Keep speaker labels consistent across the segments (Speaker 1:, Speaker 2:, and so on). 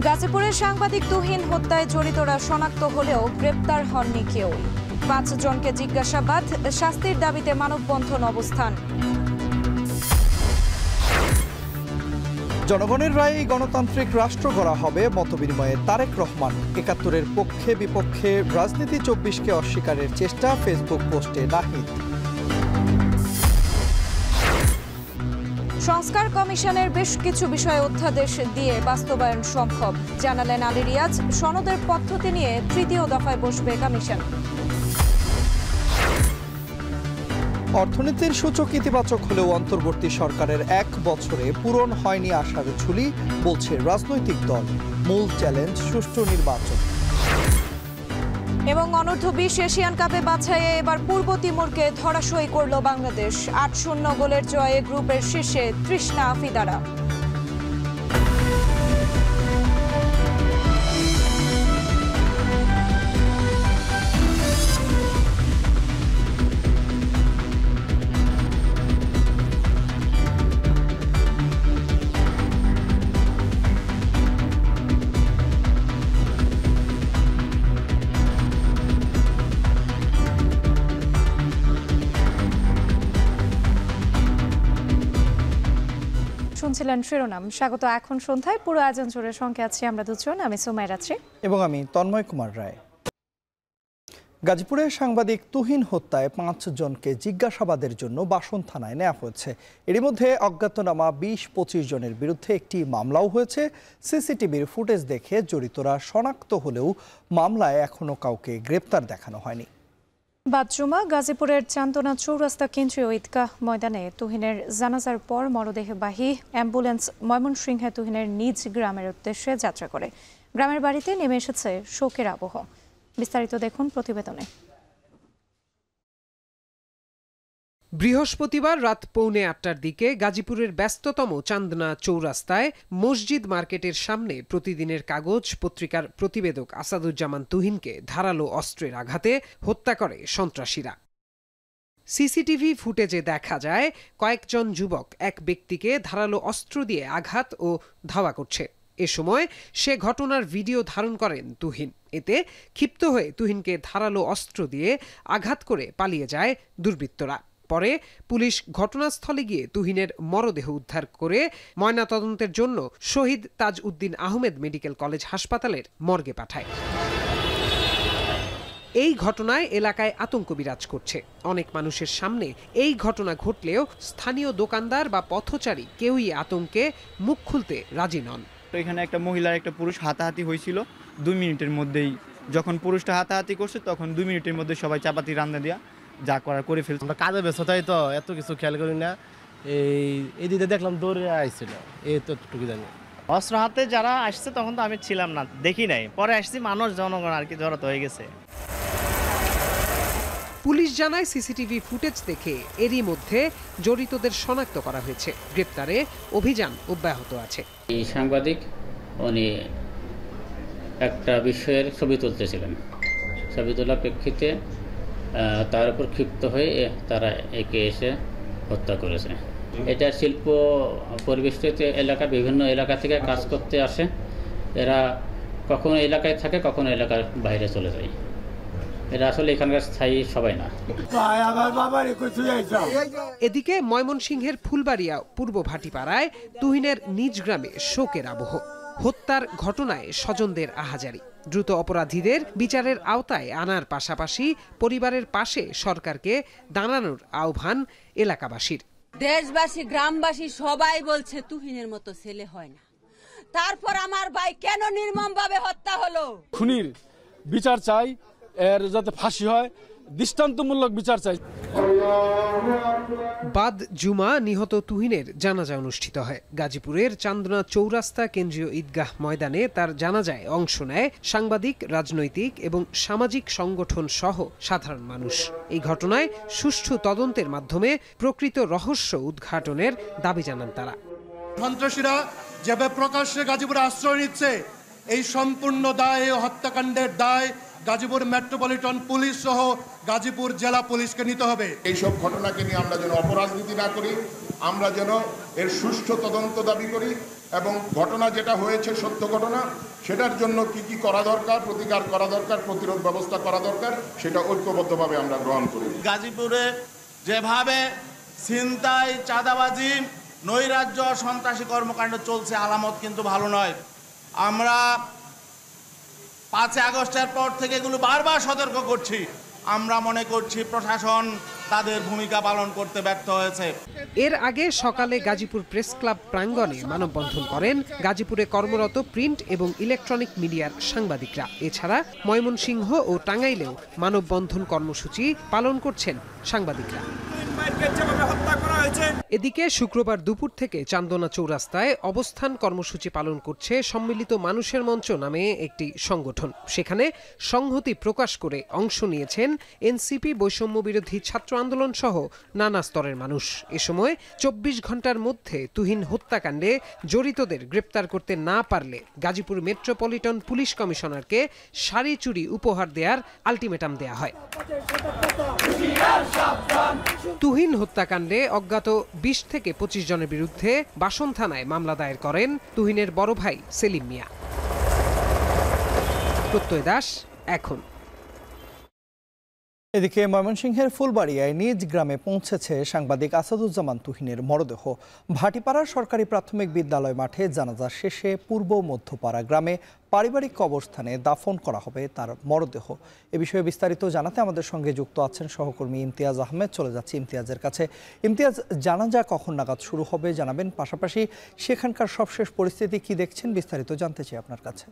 Speaker 1: গাজীপুরের সাংবাদিক তুহিন হত্যায় জড়িতরা শনাক্ত হলেও গ্রেপ্তার হননি কেউ। ৫ জনকে জিজ্ঞাসাবাদ, শাস্তির দাবিতে মানববন্ধন অবস্থান।
Speaker 2: জনগণের রায়ে গণতান্ত্রিক রাষ্ট্র গড়া হবে মতবিনিময়ে তারেক রহমান। ৭১-এর পক্ষে বিপক্ষে রাজনীতি ২৪কে অস্বীকারের চেষ্টা, ফেসবুক পোস্টে নাহিদ।
Speaker 1: সংস্কার কমিশনের বেশ কিছু বিষয়ে অধ্যাদেশ দিয়ে বাস্তবায়ন সম্ভব, জানালেন আলী রিয়াজ। সনদের পদ্ধতি নিয়ে ৩য় দফায় বসবে কমিশন।
Speaker 2: অর্থনীতির সূচক ইতিবাচক হলেও অন্তর্বর্তী সরকারের ১ বছরে পূরণ হয়নি আশার ঝুলি, বলছে রাজনৈতিক দল। মূল চ্যালেঞ্জ সুষ্ঠু নির্বাচন।
Speaker 1: এবং অনূর্ধ্ব-২০ এশিয়ান কাপে বাছাইয়ে এবার পূর্ব তিমুরকে ধরাশয়ী করল বাংলাদেশ। ৮-০ গোলের জয়ে গ্রুপের শীর্ষে তৃষ্ণা আফিদারা। শুনছিলেন শিরোনাম। স্বাগত এখন সন্ধ্যায়। পুরো আয়োজন জুড়ে সঙ্গে আছি আমরা দুজন, আমি সুমাই রাত্রি
Speaker 2: এবং আমি তন্ময় কুমার রায়। গাজীপুরের সাংবাদিক তুহিন হত্যায় ৫ জনকে জিজ্ঞাসাবাদের জন্য বাসন থানায় নেওয়া হয়েছে। এরই মধ্যে অজ্ঞাতনামা ২০-২৫ জনের বিরুদ্ধে একটি মামলাও হয়েছে। সিসিটিভির ফুটেজ দেখে জড়িতরা শনাক্ত হলেও মামলায় এখনো কাউকে গ্রেপ্তার দেখানো হয়নি।
Speaker 1: বাদ জুমা গাজীপুরের চান্দনা চৌরাস্তা কেন্দ্রীয় ঈদগাহ ময়দানে তুহিনের জানাজার পর মরদেহবাহী অ্যাম্বুলেন্স ময়মনসিংহে তুহিনের নিজ গ্রামের উদ্দেশ্যে যাত্রা করে। গ্রামের বাড়িতে নেমে এসেছে শোকের আবহ। বিস্তারিত দেখুন প্রতিবেদনে।
Speaker 3: বৃহস্পতিবার রাত 8:45-টার দিকে গাজীপুরের ব্যস্ততম চান্দনা চৌরাস্তায় মসজিদ মার্কেটের সামনে প্রতিদিনের কাগজ পত্রিকার প্রতিবেদক আসাদুজ্জামান তুহিনকে ধারালো অস্ত্রের আঘাতে হত্যা করে সন্ত্রাসীরা। সিসিটিভি ফুটেজে দেখা যায় কয়েকজন যুবক এক ব্যক্তিকে ধারালো অস্ত্র দিয়ে আঘাত ও ধাওয়া করছে। এ সময় সে ঘটনার ভিডিও ধারণ করেন তুহিন। এতে ক্ষিপ্ত হয়ে তুহিনকে ধারালো অস্ত্র দিয়ে আঘাত করে পালিয়ে যায় দুর্বৃত্তরা। পরে পুলিশ ঘটনাস্থলে গিয়ে তুহিনের মরদেহ উদ্ধার করে ময়নাতদন্তের জন্য শহীদ তাজ উদ্দিন আহমেদ মেডিকেল কলেজ হাসপাতালের মর্গে পাঠায়। এই ঘটনায় এলাকায় আতঙ্ক বিরাজ করছে। অনেক মানুষের সামনে এই ঘটনা ঘটলেও স্থানীয় দোকানদার বা পথচারী কেউই আতঙ্কে মুখ খুলতে রাজি নন।
Speaker 4: এখানে একটা মহিলার একটা পুরুষ হাতাহাতি হয়েছিল 2 মিনিটের মধ্যেই। যখন পুরুষটা হাতাহাতি করছে তখন 2 মিনিটের মধ্যে সবাই চাপাতি রান্না দিয়া যা করার করে ফেলছে।
Speaker 5: আমরা কাজে ব্যস্ততাই তো এত কিছু খেয়াল করি না। এই দিকে দেখলাম দৌড়ে আসছিল, এই তো টুকি জানি।
Speaker 6: অস্ত্র হাতে যারা আসছে তখন তো আমি ছিলাম না, দেখি নাই, পরে আসছি, মানুষ জনগণ আর কি জড়ো হয়ে গেছে।
Speaker 3: পুলিশ জানায় সিসিটিভি ফুটেজ দেখে এরই মধ্যে জড়িতদের শনাক্ত করা হয়েছে। গ্রেপ্তারে অভিযান অব্যাহত আছে।
Speaker 7: এই সাংবাদিক উনি একটা বিষয়ের ছবি তুলতেছিলেন, ছবি তোলার প্রেক্ষিতে তার উপর ক্ষিপ্ত হয়ে তারা একে এসে হত্যা করেছে। এটা শিল্প পরিবেষ্টিত এলাকা, বিভিন্ন এলাকা থেকে কাজ করতে আসে। এরা কখনো এলাকায় থাকে, কখনো এলাকার বাইরে চলে যায়। এরা আসলে এখানকার স্থায়ী সবাই না।
Speaker 3: এদিকে ময়মনসিংহের ফুলবাড়িয়া পূর্ব ভাটিপাড়ায় তুহিনের নিজ গ্রামে শোকের আবহ। হত্যার ঘটনায় স্বজনদের আহাজারি। দ্রুত অপরাধীদের বিচারের আওতায় আনার পাশাপাশি পরিবারের পাশে সরকারকে দাঁড়ানোর আহ্বান এলাকাবাসীর।
Speaker 8: দেশবাসী, গ্রামবাসী সবাই বলছে তুহিনের মতো ছেলে হয় না। তারপর আমার ভাই কেন নির্মমভাবে হত্যা হলো?
Speaker 5: খুনির বিচার চাই, এর যাতে ফাঁসি হয়, দৃষ্টান্তমূলক বিচার চাই।
Speaker 3: বাদ জুমা নিহত তুহিনের জানাজা অনুষ্ঠিত হয়। গাজীপুরের চান্দনা চৌরাস্তা কেন্দ্রীয় ঈদগাহ ময়দানে তার জানাজায় অংশ নেয় সাংবাদিক, রাজনৈতিক এবং সামাজিক সংগঠন সহ সাধারণ মানুষ। এই ঘটনায় সুষ্ঠু তদন্তের মাধ্যমে প্রকৃত রহস্য উদ্ঘাটনের দাবি জানান তারা।
Speaker 9: সন্ত্রাসীরা যেভাবে প্রকাশ্যে গাজীপুরে আশ্রয় নিচ্ছে, এই সম্পূর্ণ দায়, হত্যাকাণ্ডের দায় গাজীপুর মেট্রোপলিটন পুলিশ সহ গাজীপুর জেলা পুলিশকে নিতে হবে।
Speaker 10: এইসব ঘটনাকে নিয়ে আমরা যেন অপরাজনীতি না করি, আমরা যেন এর সুষ্ঠু তদন্ত দাবি করি এবং ঘটনা যেটা হয়েছে সত্য ঘটনা, সেটার জন্য কি কি করা দরকার, প্রতিকার করা দরকার, প্রতিরোধ ব্যবস্থা করা দরকার, সেটা ঐক্যবদ্ধভাবে আমরা গ্রহণ করি।
Speaker 11: গাজীপুরে যেভাবে ছিনতাই, চাঁদাবাজি, নৈরাজ্য, সন্ত্রাসী কর্মকাণ্ড চলছে, আলামত কিন্তু ভালো নয়। আমরা 5 আগস্টের পর থেকে এগুলো বারবার সতর্ক করছি। আমরা মনে করছি প্রশাসন তাদের ভূমিকা পালন করতে ব্যর্থ হয়েছে।
Speaker 3: এর আগে সকালে গাজীপুর প্রেস ক্লাব প্রাঙ্গণে মানববন্ধন করেন গাজীপুরে কর্মরত প্রিন্ট এবং ইলেকট্রনিক মিডিয়ার সাংবাদিকরা। এছাড়া ময়মনসিংহ ও টাঙ্গাইলেও মানববন্ধন কর্মসূচি পালন করছেন সাংবাদিকরা। এদিকে শুক্রবার দুপুর থেকে চান্দনা চৌরাস্তায় অবস্থান কর্মসূচি পালন করছে সম্মিলিত মানুষের মঞ্চ নামে একটি সংগঠন। সেখানে সংহতি প্রকাশ করে অংশ নিয়েছেন এনসিপি, বৈষম্য বিরোধী ছাত্র আন্দোলন সহ নানা স্তরের মানুষ। এ সময় 24 ঘন্টার মধ্যে তুহিন হত্যাকাণ্ডে জড়িতদের গ্রেপ্তার করতে না পারলে গাজীপুর মেট্রোপলিটন পুলিশ কমিশনারকে শাড়ি চুড়ি উপহার দেওয়ার আলটিমেটাম দেয়া হয়। তুহিন হত্যাকাণ্ডে অজ্ঞাত 20 থেকে 25 জনের বিরুদ্ধে বাসন থানায় মামলা দায়ের করেন তুহিনের বড় ভাই সেলিম মিয়া। প্রত্যয় দাস, এখন।
Speaker 2: এদিকে ময়মনসিংহের ফুলবাড়িয়ায় নিজ গ্রামে পৌঁছেছে সাংবাদিক আসাদুজ্জামান তুহিনের মরদেহ। ভাটিপাড়ার সরকারি প্রাথমিক বিদ্যালয় মাঠে জানাজা শেষে পূর্ব মধ্যপাড়া গ্রামে পারিবারিক কবরস্থানে দাফন করা হবে তার মরদেহ। এ বিষয়ে বিস্তারিত জানাতে আমাদের সঙ্গে যুক্ত আছেন সহকর্মী ইমতিয়াজ আহমেদ। চলে যাচ্ছি ইমতিয়াজের কাছে। ইমতিয়াজ, জানাজা কখন নাগাদ শুরু হবে জানাবেন, পাশাপাশি সেখানকার সবশেষ পরিস্থিতি কি দেখছেন, বিস্তারিত জানতে চাই আপনার কাছে।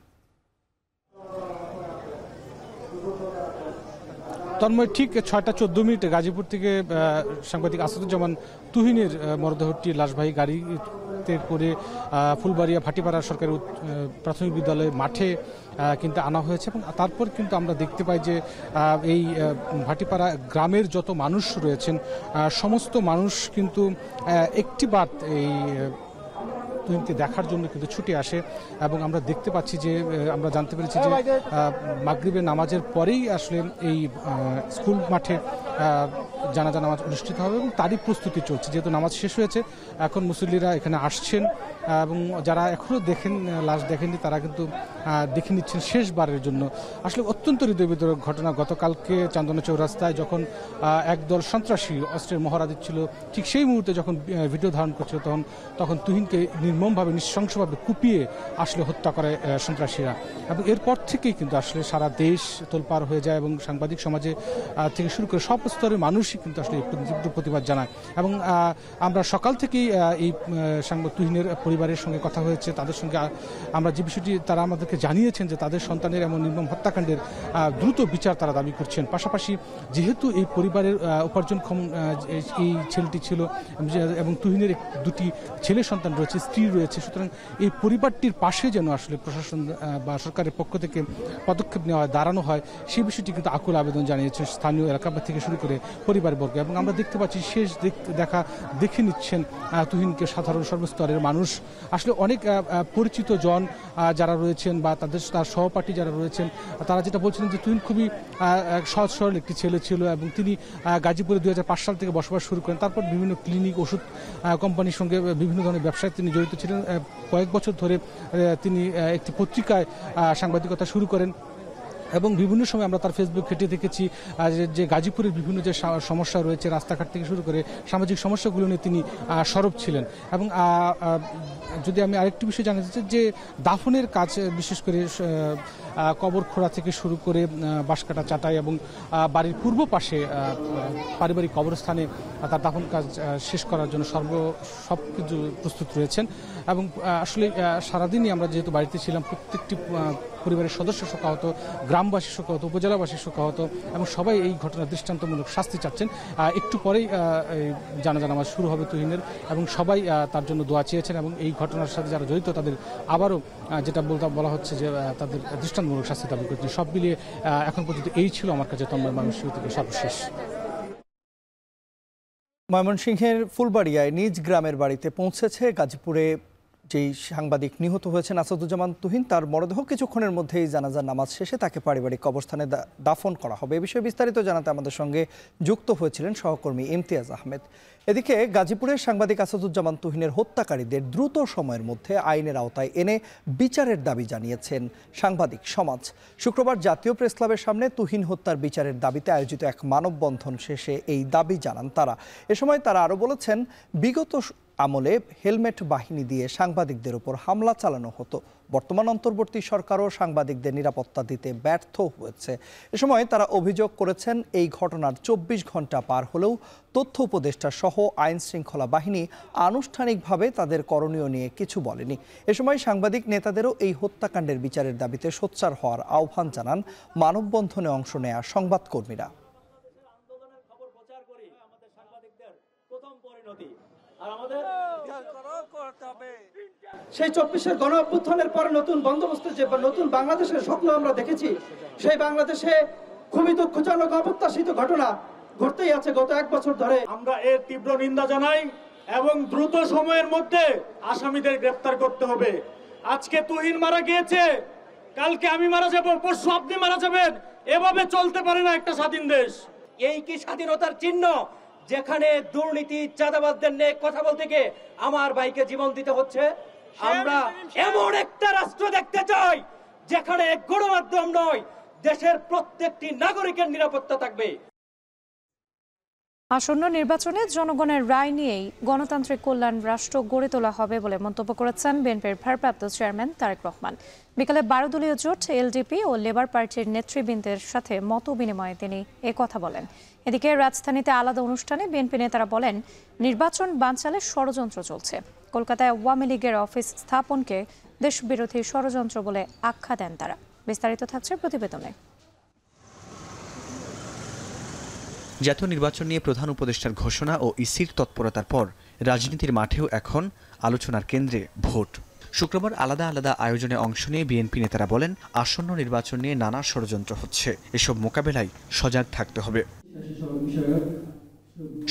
Speaker 12: তন্ময়, ঠিক 6টা 14 মিনিটে গাজীপুর থেকে সাংবাদিক আসাদুজ্জামান তুহিনের মরদেহটি লাশবাহী গাড়িতে করে ফুলবাড়িয়া ভাটিপাড়া সরকারি প্রাথমিক বিদ্যালয়ের মাঠে কিন্তু আনা হয়েছে। এবং তারপর কিন্তু আমরা দেখতে পাই যে এই ভাটিপাড়া গ্রামের যত মানুষ রয়েছেন সমস্ত মানুষ কিন্তু একটিবার এই তুহিনকে দেখার জন্য কিন্তু ছুটে আসে। এবং আমরা দেখতে পাচ্ছি যে আমরা জানতে পেরেছি যে মাগরিবের নামাজের পরেই আসলে এই স্কুল মাঠে জানাজা নামাজ অনুষ্ঠিত হবে এবং তারই প্রস্তুতি চলছে। যেহেতু নামাজ শেষ হয়েছে, এখন মুসল্লিরা এখানে আসছেন এবং যারা এখনও লাশ দেখেননি তারা কিন্তু দেখে নিচ্ছেন শেষবারের জন্য। আসলে অত্যন্ত হৃদয়বিদারক ঘটনা। গতকালকে চান্দনা চৌরাস্তায় যখন একদল সন্ত্রাসী অস্ত্রের মহড়া দিচ্ছিল, ঠিক সেই মুহূর্তে যখন ভিডিও ধারণ করছিল তখন তুহিনকে নির্মমভাবে, নৃশংসভাবে কুপিয়ে আসলে হত্যা করে সন্ত্রাসীরা। এবং এরপর থেকেই কিন্তু আসলে সারা দেশ তোলপাড় হয়ে যায় এবং সাংবাদিক সমাজে থেকে শুরু করে সব স্তরের মানুষই কিন্তু আসলে তীব্র প্রতিবাদ জানায়। এবং আমরা সকাল থেকেই এই তুহিনের পরিবারের সঙ্গে কথা হয়েছে, তাদের সঙ্গে আমরা যে বিষয়টি তারা আমাদেরকে জানিয়েছেন যে তাদের সন্তানের এমন নির্মম হত্যাকাণ্ডের দ্রুত বিচার তারা দাবি করছেন। পাশাপাশি যেহেতু এই পরিবারের উপার্জনক্ষম এই ছেলেটি ছিল এবং তুহিনের 2টি ছেলে সন্তান রয়েছে, স্ত্রী রয়েছে, সুতরাং এই পরিবারটির পাশে যেন আসলে প্রশাসন বা সরকারের পক্ষ থেকে পদক্ষেপ নেওয়া দাঁড়ানো হয়, সেই বিষয়টি কিন্তু আকুল আবেদন জানিয়েছে স্থানীয় এলাকাবাসী থেকে শুরু করে পরিবারবর্গ। এবং আমরা দেখতে পাচ্ছি শেষ দেখে নিচ্ছেন তুহিনকে সাধারণ সর্বস্তরের মানুষ। আসলে অনেক পরিচিত জন যারা রয়েছেন বা তার সহপাঠী যারা রয়েছেন তারা যেটা বলছিলেন যে তুহিন খুবই সহজ সরল একটি ছেলে ছিল এবং তিনি গাজীপুরে 2005 সাল থেকে বসবাস শুরু করেন। তারপর বিভিন্ন ক্লিনিক, ওষুধ কোম্পানির সঙ্গে বিভিন্ন ধরনের ব্যবসায় তিনি জড়িত ছিলেন। কয়েক বছর ধরে তিনি একটি পত্রিকায় সাংবাদিকতা শুরু করেন এবং বিভিন্ন সময় আমরা তার ফেসবুক ঘেঁটে দেখেছি যে গাজীপুরের বিভিন্ন যে সমস্যা রয়েছে, রাস্তাঘাট থেকে শুরু করে সামাজিক সমস্যাগুলো নিয়ে তিনি সরব ছিলেন। এবং যদি আমি আরেকটি বিষয় জানাতে চাই যে দাফনের কাজ, বিশেষ করে কবর খোঁড়া থেকে শুরু করে বাঁশকাটা চাটাই এবং বাড়ির পূর্ব পাশে পারিবারিক কবরস্থানে তার দাফন কাজ শেষ করার জন্য সব কিছু প্রস্তুত রয়েছেন। এবং আসলে সারাদিনই আমরা যেহেতু বাড়িতে ছিলাম, প্রত্যেকটি পরিবারের সদস্য শোকাহত, গ্রামবাসী শোকাহত, উপজেলাবাসী শোকাহত এবং সবাই এই ঘটনার দৃষ্টান্তমূলক শাস্তি চাচ্ছেন। একটু পরেই জানাজা নামাজ শুরু হবে তুহিনের এবং সবাই তার জন্য দোয়া চেয়েছেন এবং এই ঘটনার সাথে যারা জড়িত তাদের আবারও যেটা বলা হচ্ছে যে তাদের দৃষ্টান্তমূলক শাস্তি দাবি করছেন। সব মিলিয়ে এখন পর্যন্ত এই ছিল আমার কাছে তন্ময় ময়মনসিংহ থেকে সর্বশেষ।
Speaker 2: ময়মনসিংহের ফুলবাড়িয়ায় নিজ গ্রামের বাড়িতে পৌঁছেছে গাজীপুরে যেই সাংবাদিক নিহত হয়েছেন আসাদুজ্জামান তুহিন, তার মরদেহ কিছুক্ষণের মধ্যেই জানাজার নামাজ শেষে তাকে পারিবারিক কবরস্থানে দাফন করা হবে। এ বিষয়ে বিস্তারিত জানাতে আমাদের সঙ্গে যুক্ত হয়েছিলেন সহকর্মী ইমতিয়াজ আহমেদ। এদিকে গাজীপুরের সাংবাদিক আসাদুজ্জামান তুহিনের হত্যাকারীদের দ্রুত সময়ের মধ্যে আইনের আওতায় এনে বিচারের দাবি জানিয়েছেন সাংবাদিক সমাজ। শুক্রবার জাতীয় প্রেস ক্লাবের সামনে তুহিন হত্যার বিচারের দাবিতে আয়োজিত এক মানববন্ধন শেষে এই দাবি জানান তারা। এ সময় তারা আরও বলেছেন, বিগত আমলে হেলমেট বাহিনী দিয়ে সাংবাদিকদের উপর হামলা চালানো হতো। বর্তমান অন্তর্বর্তী সরকারও সাংবাদিকদের নিরাপত্তা দিতে ব্যর্থ হয়েছে। এ সময় তারা অভিযোগ করেছেন, এই ঘটনার 24 ঘন্টা পার হলেও তথ্য উপদেষ্টা সহ আইন শৃঙ্খলা বাহিনী আনুষ্ঠানিকভাবে তাদের করণীয় নিয়ে কিছু বলেনি। এ সময় সাংবাদিক নেতাদেরও এই হত্যাকাণ্ডের বিচারের দাবিতে সোচ্চার হওয়ার আহ্বান জানান মানববন্ধনে অংশ নেয়া সংবাদকর্মীরা।
Speaker 13: সেই 24-এর গণ অভ্যুত্থানের পর নতুন বন্দোবস্ত যে নতুন বাংলাদেশের স্বপ্ন আমরা দেখেছি, সেই বাংলাদেশে খুবই দুঃখজনক অপ্রত্যাশিত ঘটনা ঘটতেই আছে গত 1 বছর ধরে।
Speaker 14: আমরা এর তীব্র নিন্দা জানাই এবং দ্রুত সময়ের মধ্যে আসামিদের গ্রেফতার করতে হবে। আজকে তুহিন মারা গিয়েছে, কালকে আমি মারা যাব, পরশু আপনি মারা যাবেন। এভাবে চলতে পারে না একটা স্বাধীন দেশ।
Speaker 13: এই কি স্বাধীনতার চিহ্ন, যেখানে দুর্নীতি চাঁদাবাজদের নিয়ে কথা বলতে গিয়ে আমার ভাইকে জীবন দিতে হচ্ছে? আমরা এমন একটা রাষ্ট্র দেখতে চাই যেখানে গণমাধ্যম নয়, দেশের প্রত্যেকটি নাগরিকের নিরাপত্তা থাকবে।
Speaker 1: আসন্ন নির্বাচনে জনগণের রায় নিয়েই গণতান্ত্রিক কল্যাণ রাষ্ট্র গড়ে তোলা হবে বলে মন্তব্য করেছেন বিএনপির ভারপ্রাপ্ত চেয়ারম্যান তারেক রহমান। বিকালে 12 দলীয় জোট এলডিপি ও লেবার পার্টির নেতৃবৃন্দের সাথে মত বিনিময়ে তিনি কথা বলেন। এদিকে রাজধানীতে আলাদা অনুষ্ঠানে বিএনপি নেতারা বলেন, নির্বাচন বানচালে ষড়যন্ত্র চলছে। কলকাতায় আওয়ামী লীগের অফিস স্থাপনকে দেশবিরোধী ষড়যন্ত্র বলে আখ্যা দেন তারা। বিস্তারিত থাকছে প্রতিবেদনে।
Speaker 15: জাতীয় নির্বাচন নিয়ে প্রধান উপদেষ্টার ঘোষণা ও ইসির তৎপরতার পর রাজনীতির মাঠেও এখন আলোচনার কেন্দ্রে ভোট। শুক্রবার আলাদা আলাদা আয়োজনে অংশ নিয়ে বিএনপি নেতারা বলেন, আসন্ন নির্বাচন নিয়ে নানা ষড়যন্ত্র হচ্ছে, এসব মোকাবেলায় সজাগ থাকতে হবে।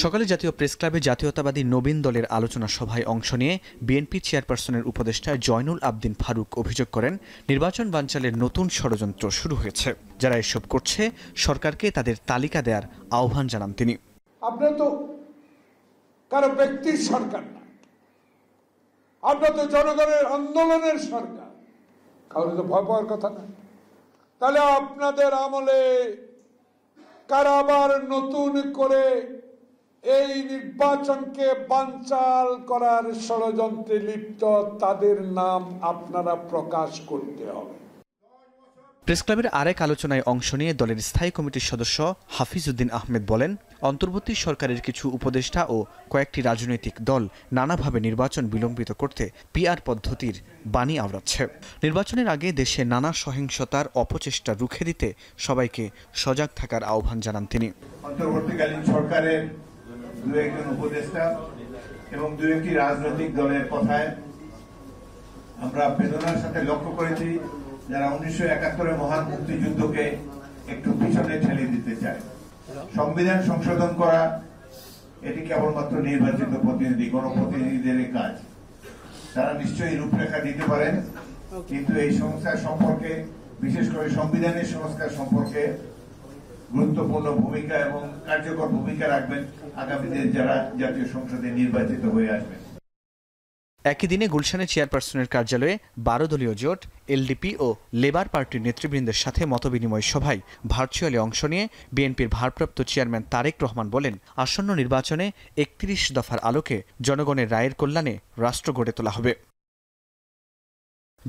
Speaker 15: সকালে জাতীয় প্রেস ক্লাবে জাতীয়তাবাদী নবীন দলের আলোচনা সভায় অংশ নিয়ে বিএনপি চেয়ারপারসনের উপদেষ্টা জয়নুল আবদিন ফারুক অভিযোগ করেন, নির্বাচন বানচালের নতুন ষড়যন্ত্র শুরু হয়েছে। যারা এসব করছে সরকারকে তাদের তালিকা দেওয়ার আহ্বান জানান তিনি।
Speaker 16: আপনারা তো কারো ব্যক্তির সরকার না, আপনারা তো জনগণের আন্দোলনের সরকার, কারো তো ভয় পাওয়ার কথা না। তাহলে আপনাদের আমলে কারা আবার নতুন করে এই নির্বাচনকে বানচাল করার ষড়যন্ত্রে লিপ্ত, তাদের নাম আপনারা প্রকাশ করতে হবে।
Speaker 15: প্রেস ক্লাবের আরেক আলোচনায় অংশ নিয়ে দলের স্থায়ী কমিটির সদস্য হাফিজউদ্দিন আহমেদ বলেন, অন্তর্বর্তী সরকারের কিছু উপদেষ্টা ও কয়েকটি রাজনৈতিক দল নানাভাবে নির্বাচন বিলম্বিত করতে পিআর পদ্ধতির বাণী আওড়াচ্ছে। নির্বাচনের আগে দেশে নানা সহিংসতার অপচেষ্টা রুখে দিতে সবাইকে সজাগ থাকার আহ্বান জানান তিনি।
Speaker 17: অন্তর্বর্তীকালীন সরকারের 2-1 উপদেষ্টা এবং 2-1টি রাজনৈতিক দলের কথায় আমরা বেদনার সাথে লক্ষ্য করেছি, যারা 1971 মহান মুক্তিযুদ্ধকে একটু পিছনে ঠেলে দিতে চায়। সংবিধান সংশোধন করা এটি কেবলমাত্র নির্বাচিত প্রতিনিধি, গণপ্রতিনিধিদের কাজ। তারা নিশ্চয়ই রূপরেখা দিতে পারেন, কিন্তু এই সংস্কার সম্পর্কে, বিশেষ করে সংবিধানের সংস্কার সম্পর্কে গুরুত্বপূর্ণ ভূমিকা এবং কার্যকর ভূমিকা রাখবেন আগামীদের যারা জাতীয় সংসদে নির্বাচিত হয়ে আসবেন।
Speaker 15: একই দিনে গুলশানের চেয়ারপারসনের কার্যালয়ে 12 দলীয় জোট এলডিপি ও লেবার পার্টির নেতৃবৃন্দের সাথে মতবিনিময় সভায় ভার্চুয়ালি অংশ নিয়ে বিএনপির ভারপ্রাপ্ত চেয়ারম্যান তারেক রহমান বলেন, আসন্ন নির্বাচনে 31 দফার আলোকে জনগণের রায়ের কল্যাণে রাষ্ট্র গড়ে তোলা হবে।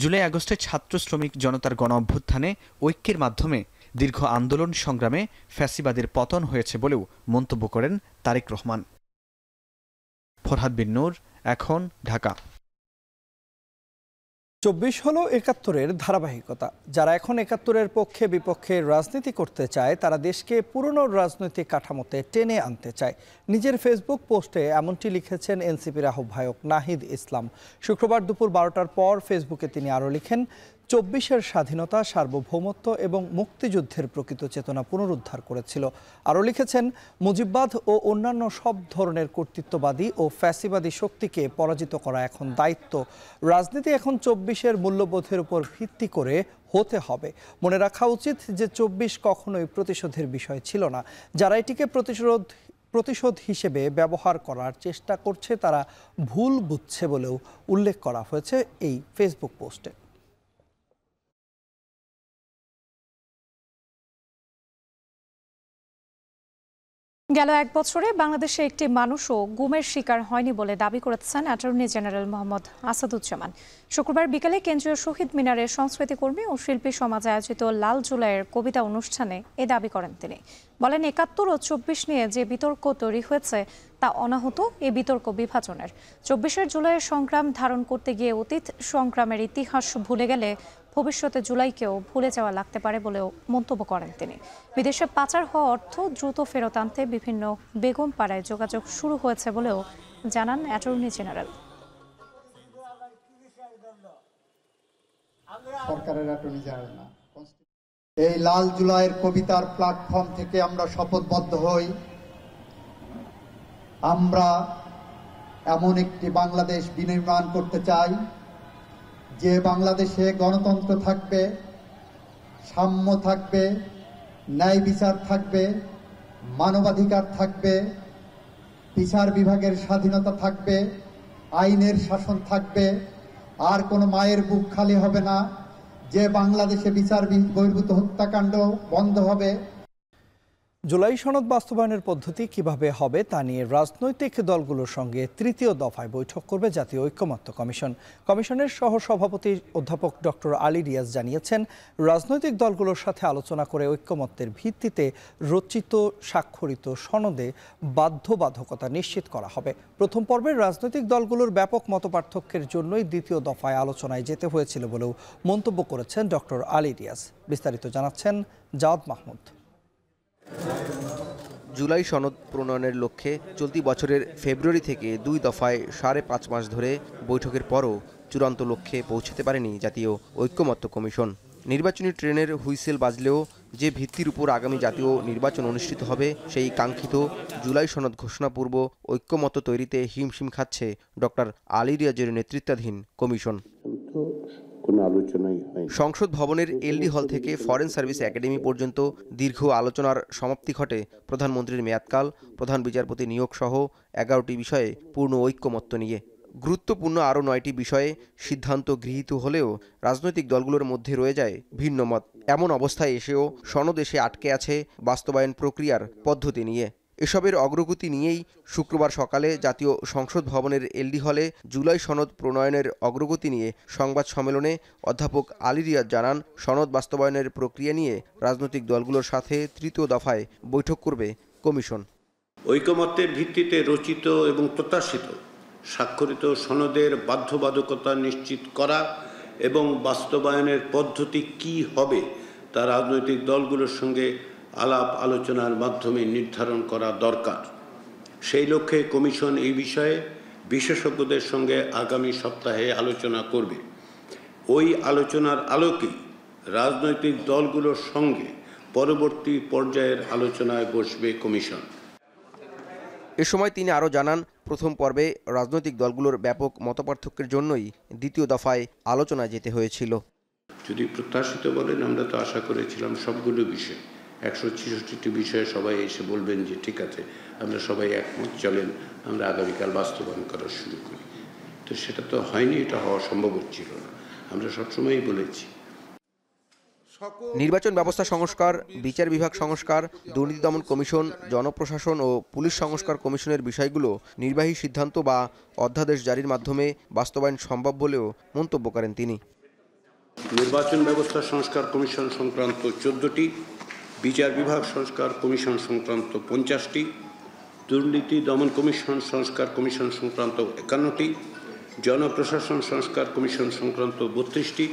Speaker 15: জুলাই আগস্টে ছাত্র শ্রমিক জনতার গণ অভ্যুত্থানে ঐক্যের মাধ্যমে দীর্ঘ আন্দোলন সংগ্রামে ফ্যাসিবাদের পতন হয়েছে বলেও মন্তব্য করেন তারেক রহমান। ফরহাদ বিন নূর, এখন, ঢাকা।
Speaker 2: 24 হলো 71-এর ধারাবাহিকতা। যারা এখন 71-এর পক্ষে বিপক্ষে রাজনীতি করতে চায়, তারা দেশকে পুরনো রাজনৈতিক কাঠামোতে টেনে আনতে চায়। নিজের ফেসবুক পোস্টে এমনটি লিখেছেন এনসিপির আহ্বায়ক নাহিদ ইসলাম। শুক্রবার দুপুর 12টার পর ফেসবুকে তিনি আরও লিখেন, ২৪-এর স্বাধীনতা, সার্বভৌমত্ব এবং মুক্তিযুদ্ধের প্রকৃত চেতনা পুনরুদ্ধার করেছিল। আরও লিখেছেন, মুজিববাদ ও অন্যান্য সব ধরনের কর্তৃত্ববাদী ও ফ্যাসিবাদী শক্তিকে পরাজিত করা এখন দায়িত্ব। রাজনীতি এখন ২৪-এর মূল্যবোধের উপর ভিত্তি করে হতে হবে। মনে রাখা উচিত যে ২৪ কখনোই প্রতিশোধের বিষয় ছিল না। যারা এটিকে প্রতিশোধ হিসেবে ব্যবহার করার চেষ্টা করছে তারা ভুল বুঝছে বলেও উল্লেখ করা হয়েছে এই ফেসবুক পোস্টে।
Speaker 1: গেল এক বছরে বাংলাদেশে একটি মানুষও গুমের শিকার হয়নি বলে দাবি করেছেন অ্যাটর্নি জেনারেল মোহাম্মদ আসাদুজ্জামান। শুক্রবার বিকেলে কেন্দ্রীয় শহীদ মিনারে সংস্কৃতিকর্মী ও শিল্পী সমাজ আয়োজিত লাল জুলাইয়ের কবিতা অনুষ্ঠানে এ দাবি করেন তিনি। বলেন, ৭১ ও ২৪ নিয়ে যে বিতর্ক তৈরি হয়েছে তা অনাহূত, এ বিতর্ক বিভাজনের। ২৪ জুলাইয়ের সংগ্রাম ধারণ করতে গিয়ে অতীত সংগ্রামের ইতিহাস ভুলে গেলে ভবিষ্যতে জুলাইকেও ভুলে যাওয়া লাগতে পারে বলেও মন্তব্য করেন তিনি। বিদেশে পাচার হওয়া অর্থ দ্রুত ফেরত আনতে বিভিন্ন বেগম পাড়ায় যোগাযোগ শুরু হয়েছে বলেও জানান অ্যাটর্নি জেনারেল।
Speaker 18: সরকারের অ্যাটর্নি জেনারেল না, এই লাল জুলাইয়ের কবিতার প্ল্যাটফর্ম থেকে আমরা শপথবদ্ধ হই, আমরা এমন একটি বাংলাদেশ বিনির্মাণ করতে চাই যে বাংলাদেশে গণতন্ত্র থাকবে, সাম্য থাকবে, ন্যায় বিচার থাকবে, মানবাধিকার থাকবে, বিচার বিভাগের স্বাধীনতা থাকবে, আইনের শাসন থাকবে, আর কোনো মায়ের বুক খালি হবে না, যে বাংলাদেশে বিচার বহির্ভূত হত্যাকাণ্ড বন্ধ হবে।
Speaker 2: জুলাই সনদ বাস্তবায়নের পদ্ধতি কিভাবে হবে তা নিয়ে রাজনৈতিক দলগুলোর সঙ্গে তৃতীয় দফায় বৈঠক করবে জাতীয় ঐক্যমত্য কমিশন। কমিশনের সহসভাপতি অধ্যাপক ডক্টর আলী রিয়াজ জানিয়েছেন, রাজনৈতিক দলগুলোর সাথে আলোচনা করে ঐক্যমত্যের ভিত্তিতে রচিত স্বাক্ষরিত সনদে বাধ্যবাধকতা নিশ্চিত করা হবে। প্রথম পর্বের রাজনৈতিক দলগুলোর ব্যাপক মতপার্থক্যের জন্যই দ্বিতীয় দফায় আলোচনায় যেতে হয়েছিল বলেও মন্তব্য করেছেন ডক্টর আলী রিয়াজ। বিস্তারিত জানাচ্ছেন জাওয়াদ মাহমুদ।
Speaker 19: জুলাই সনদ প্রণয়নের লক্ষ্যে চলতি বছরের ফেব্রুয়ারি থেকে ২ দফায় ৫.৫ মাস ধরে বৈঠকের পরও চূড়ান্ত লক্ষ্যে পৌঁছতে পারেনি জাতীয় ঐক্যমত্য কমিশন। নির্বাচনী ট্রেনের হুইসেল বাজলেও যে ভিত্তির উপর আগামী জাতীয় নির্বাচন অনুষ্ঠিত হবে সেই কাঙ্ক্ষিত জুলাই সনদ ঘোষণাপূর্ব ঐক্যমত্য তৈরিতে হিমশিম খাচ্ছে ডক্টর আলী রিয়াজের নেতৃত্বাধীন কমিশন। সংসদ ভবনের এলডি হল থেকে ফরেন সার্ভিস একাডেমি পর্যন্ত দীর্ঘ আলোচনার সমাপ্তি ঘটে প্রধানমন্ত্রীর মেয়াদকাল, প্রধান বিচারপতি নিয়োগ সহ ১১টি বিষয়ে পূর্ণ ঐক্যমত্য নিয়ে। গুরুত্বপূর্ণ আরও ৯টি বিষয়ে সিদ্ধান্ত গৃহীত হলেও রাজনৈতিক দলগুলোর মধ্যে রয়ে যায় ভিন্ন মত। এমন অবস্থায় এসেও সনদ এসে আটকে আছে বাস্তবায়ন প্রক্রিয়ার পদ্ধতি নিয়ে। এসবের অগ্রগতি নিয়েই শুক্রবার সকালে জাতীয় সংসদ ভবনের এলডি হলে জুলাই সনদ প্রণয়নের অগ্রগতি নিয়ে সংবাদ সম্মেলনে অধ্যাপক আলী রিয়াজ জানান, সনদ বাস্তবায়নের প্রক্রিয়া নিয়ে রাজনৈতিক দলগুলোর সাথে তৃতীয় দফায় বৈঠক করবে কমিশন।
Speaker 20: ঐকমত্যের ভিত্তিতে রচিত এবং প্রত্যাশিত স্বাক্ষরিত সনদের বাধ্যবাধকতা নিশ্চিত করা এবং বাস্তবায়নের পদ্ধতি কি হবে তা রাজনৈতিক দলগুলোর সঙ্গে আলাপ আলোচনার মাধ্যমে নির্ধারণ করা দরকার। সেই লক্ষ্যে কমিশন এই বিষয়ে বিশেষজ্ঞদের সঙ্গে আগামী সপ্তাহে আলোচনা করবে। ওই আলোচনার আলোকেই রাজনৈতিক দলগুলোর সঙ্গে পরবর্তী পর্যায়ের আলোচনায় বসবে কমিশন।
Speaker 19: এ সময় তিনি আরও জানান, প্রথম পর্বে রাজনৈতিক দলগুলোর ব্যাপক মতপার্থক্যের জন্যই দ্বিতীয় দফায় আলোচনায় যেতে হয়েছিল।
Speaker 20: যদি প্রত্যাশিত বলেন, আমরা তো আশা করেছিলাম সবগুলো বিষয় ১৬৬টি বিষয়ে সবাই এসে বলবেন যে ঠিক আছে, আমরা সবাই একমত, চলেন আমরা আগামীকাল বাস্তবায়ন করা শুরু করি। তো সেটা তো হয়নি, এটা হওয়া সম্ভব হচ্ছিল না। আমরা সবসময়ই বলেছি
Speaker 19: নির্বাচন ব্যবস্থা সংস্কার, বিচার বিভাগ সংস্কার, দুর্নীতি দমন কমিশন, জনপ্রশাসন ও পুলিশ সংস্কার কমিশনের বিষয়গুলো নির্বাহী সিদ্ধান্ত বা অধ্যাদেশ জারির মাধ্যমে বাস্তবায়ন সম্ভব বলেও মন্তব্য করেন তিনি।
Speaker 20: নির্বাচন ব্যবস্থা সংস্কার কমিশন সংক্রান্ত 14টি, বিচার বিভাগ সংস্কার কমিশন সংক্রান্ত 50টি, দুর্নীতি দমন কমিশন সংস্কার কমিশন সংক্রান্ত 51টি, জনপ্রশাসন সংস্কার কমিশন সংক্রান্ত 32টি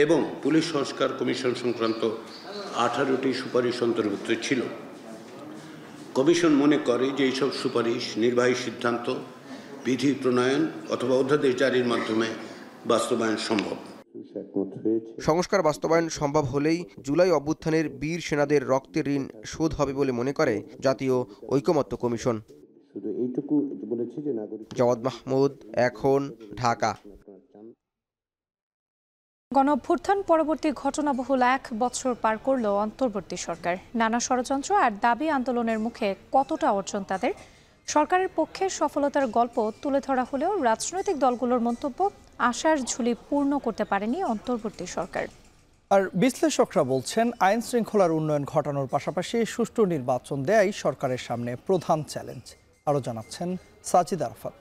Speaker 20: এবং পুলিশ সংস্কার কমিশন সংক্রান্ত 18টি সুপারিশ অন্তর্ভুক্ত ছিল। কমিশন মনে করে যে এইসব সুপারিশ নির্বাহী সিদ্ধান্ত, বিধি প্রণয়ন অথবা অধ্যাদেশ জারির মাধ্যমে বাস্তবায়ন সম্ভব।
Speaker 21: একমত হয়েছে।
Speaker 19: সংস্কার বাস্তবায়ন সম্ভব হলেই জুলাই অভ্যুত্থানের বীর সেনাদের রক্তের ঋণ শোধ হবে বলে মনে করে জাতীয় ঐকমত্য কমিশন।
Speaker 21: শুধু এইটুকু বলেছি যে নাগরিক।
Speaker 19: জাওয়াদ মাহমুদ, এখন, ঢাকা।
Speaker 1: গণঅভ্যুত্থান পরবর্তী ঘটনাবহুল 1 বছর পার করল অন্তর্বর্তী সরকার। নানা ষড়যন্ত্র আর দাবি আন্দোলনের মুখে কতটা অর্জন তাদের? সরকারের পক্ষে সফলতার গল্প তুলে ধরা হলেও রাজনৈতিক দলগুলোর মন্তব্য, আশার ঝুলি পূর্ণ করতে পারেনি অন্তর্বর্তী সরকার।
Speaker 2: আর বিশ্লেষকরা বলছেন, আইন শৃঙ্খলার উন্নয়ন ঘটানোর পাশাপাশি সুষ্ঠু নির্বাচন দেয়াই সরকারের সামনে প্রধান চ্যালেঞ্জ। আরও জানাচ্ছেন সাজিদ আরাফাত।